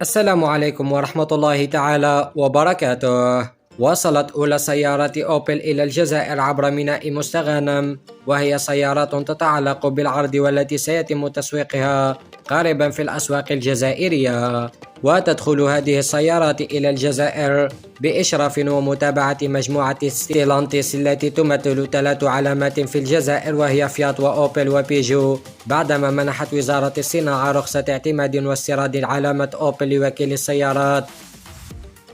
السلام عليكم ورحمة الله تعالى وبركاته. وصلت أولى سيارات أوبل إلى الجزائر عبر ميناء مستغانم، وهي سيارات تتعلق بالعرض والتي سيتم تسويقها قريبا في الأسواق الجزائرية. وتدخل هذه السيارات إلى الجزائر بإشراف ومتابعة مجموعة ستيلانتيس التي تمثل 3 علامات في الجزائر، وهي فيات وأوبل وبيجو، بعدما منحت وزارة الصناعة رخصة اعتماد واستيراد علامة أوبل لوكيل السيارات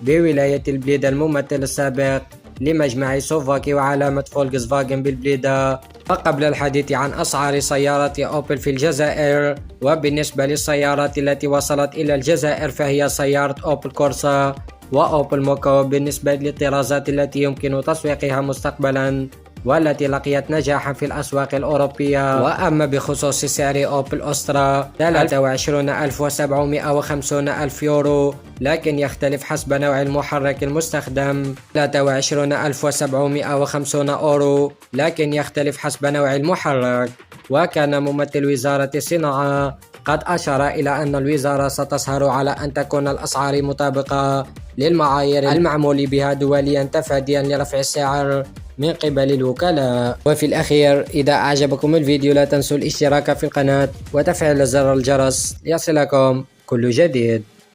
بولاية البليدة الممثل السابق لمجمع سوفاكي وعلامة فولكس فاجن بالبليدة. وقبل الحديث عن أسعار سيارات أوبل في الجزائر، وبالنسبة للسيارات التي وصلت إلى الجزائر فهي سيارة أوبل كورسا وأوبل موكو بالنسبة للطرازات التي يمكن تسويقها مستقبلا والتي لقيت نجاحا في الأسواق الأوروبية. وأما بخصوص سعر أوبل أسترا 23,750 يورو، لكن يختلف حسب نوع المحرك المستخدم. 23,750 يورو، لكن يختلف حسب نوع المحرك. وكان ممثل وزارة الصناعة قد أشار إلى أن الوزارة ستسهر على أن تكون الأسعار مطابقة للمعايير المعمول بها دوليا تفاديا لرفع السعر من قبل الوكلاء. وفي الأخير، إذا أعجبكم الفيديو لا تنسوا الاشتراك في القناة وتفعيل زر الجرس ليصلكم كل جديد.